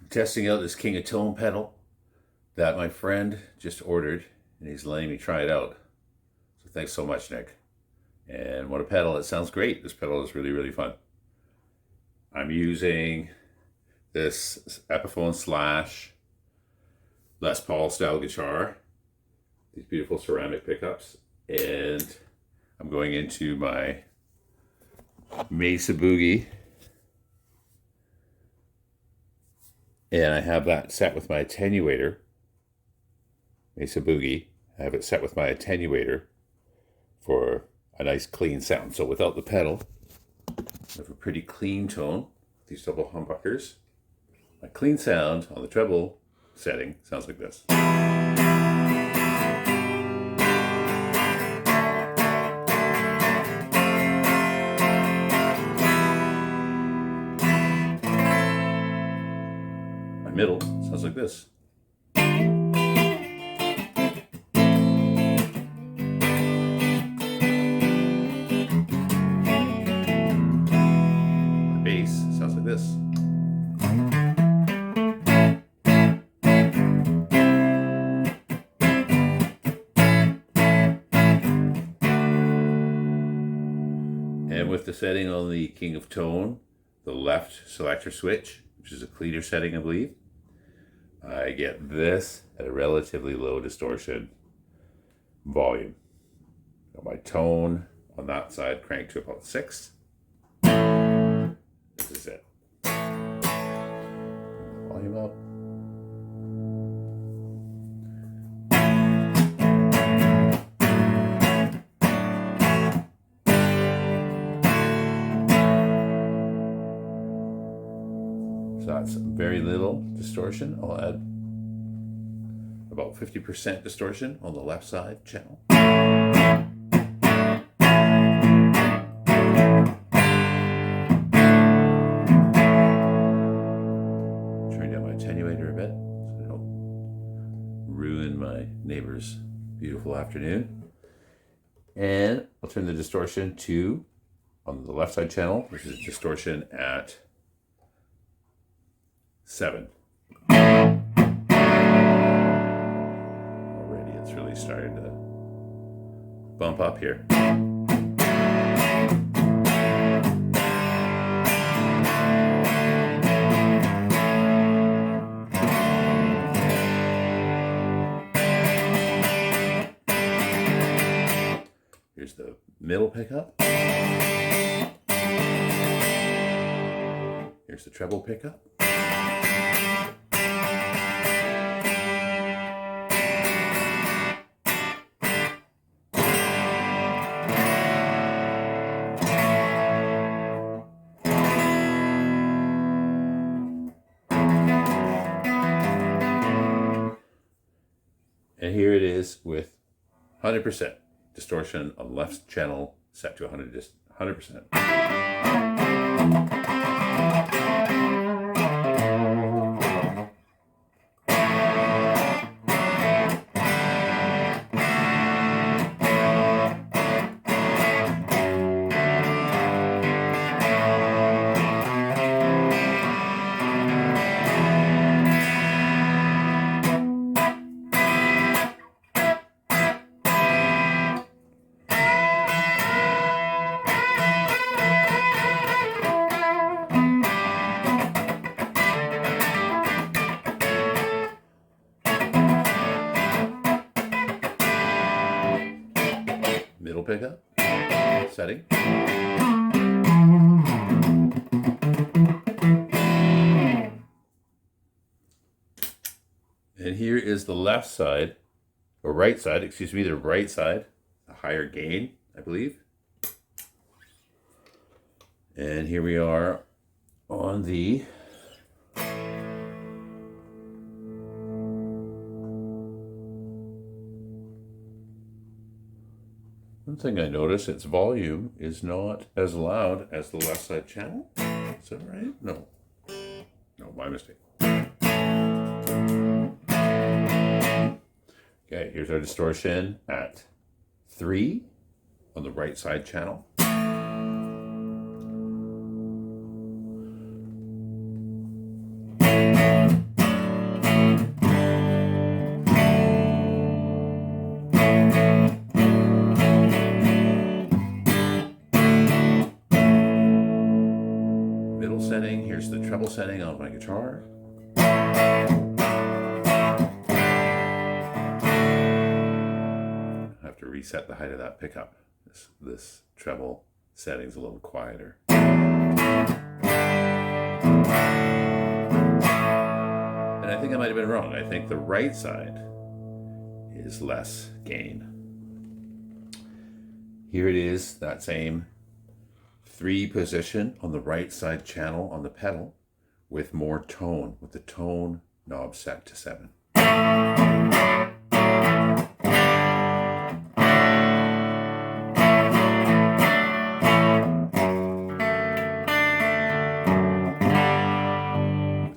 Testing out this King of Tone pedal that my friend just ordered, and he's letting me try it out. So thanks so much, Nick. And what a pedal. It sounds great. This pedal is really, really fun. I'm using this Epiphone slash Les Paul style guitar, these beautiful ceramic pickups, and I'm going into my Mesa Boogie, and I have that set with my attenuator. Mesa Boogie, I have it set with my attenuator for a nice clean sound. So without the pedal, I have a pretty clean tone. These double humbuckers. My clean sound on the treble setting sounds like this. My middle sounds like this. My bass sounds like this. And with the setting on the King of Tone, the left selector switch, which is a cleaner setting, I believe, I get this at a relatively low distortion volume. Got my tone on that side cranked to about 6. This is it. Volume up. So that's very little distortion. I'll add about 50% distortion on the left side channel. Turn down my attenuator a bit so I don't ruin my neighbor's beautiful afternoon. And I'll turn the distortion to, on the left side channel, which is distortion at 7. Already it's really starting to bump up here. Here's the middle pickup. Here's the treble pickup. And here it is with 100% distortion on the left channel set to 100%. Middle pickup, setting. And here is the left side, or right side, excuse me, the right side, the higher gain, I believe. And here we are on the one thing I noticed, its volume is not as loud as the left side channel. Is that right? No. No, my mistake. Okay, here's our distortion at 3 on the right side channel. setting. Here's the treble setting on my guitar. I have to reset the height of that pickup. This treble setting's a little quieter. And I think I might have been wrong. I think the right side is less gain. Here it is, that same 3 position on the right side channel on the pedal with more tone, with the tone knob set to 7.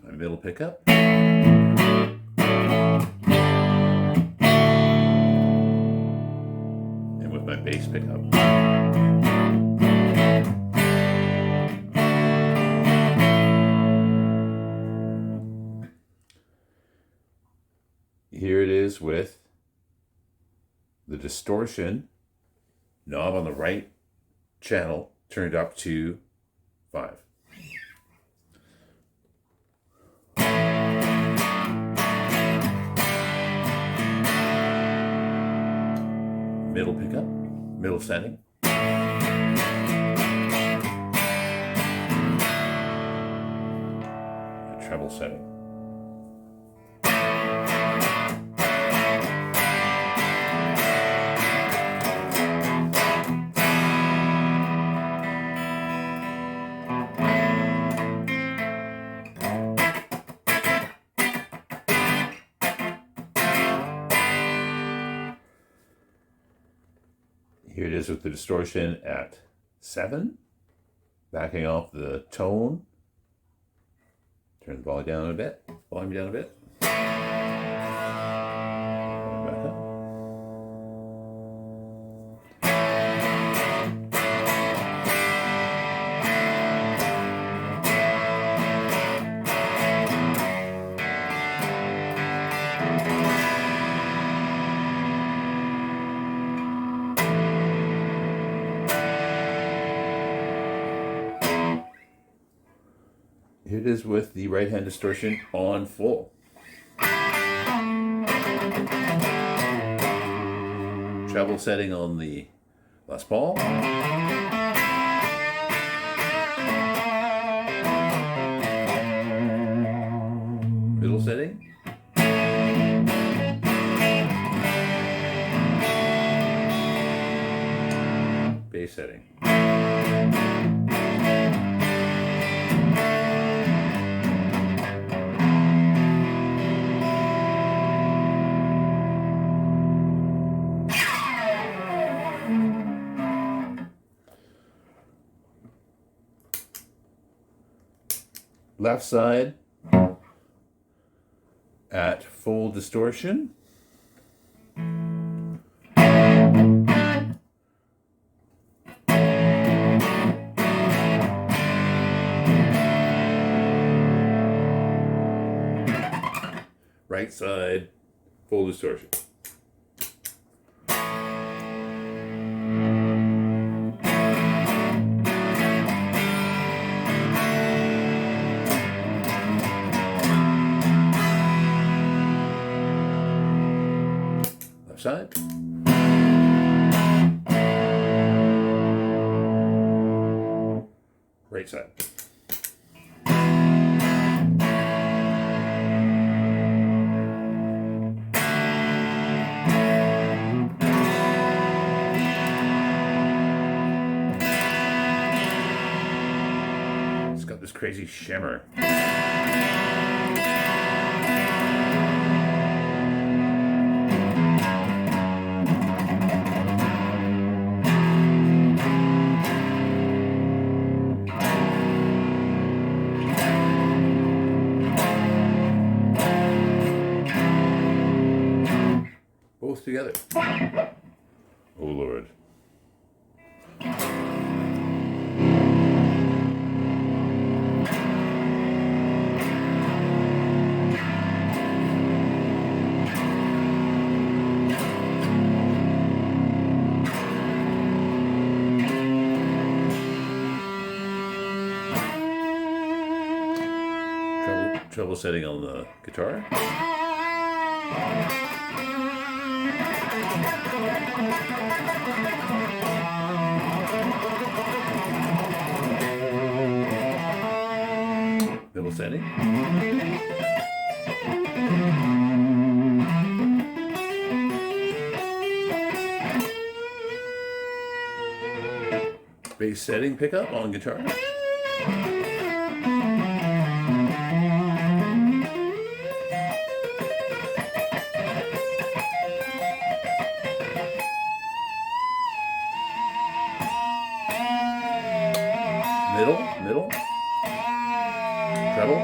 My middle pickup. And with my bass pickup. Here it is with the distortion knob on the right channel turned up to 5. Middle pickup, middle setting. A treble setting. Here it is with the distortion at 7, backing off the tone. Turn the volume down a bit. Back up. Here it is with the right hand distortion on full. Treble setting on the Les Paul. Middle setting. Bass setting. Left side at full distortion. Right side, full distortion. Side. Right side. It's got this crazy shimmer. Both together. Oh Lord. Treble setting on the guitar. Middle setting. Bass setting pickup on guitar. Middle, treble,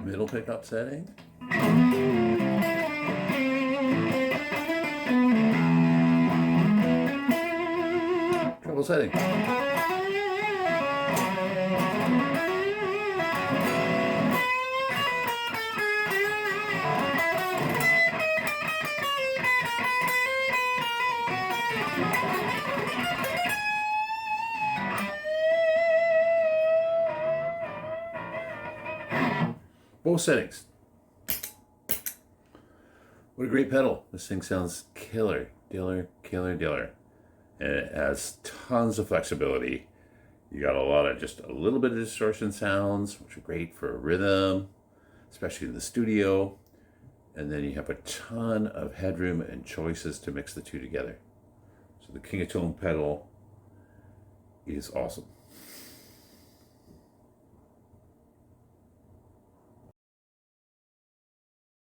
middle pickup setting. Treble setting. Both settings. What a great pedal. This thing sounds killer. And it has tons of flexibility. You got just a little bit of distortion sounds, which are great for rhythm, especially in the studio. And then you have a ton of headroom and choices to mix the two together. So the King of Tone pedal is awesome.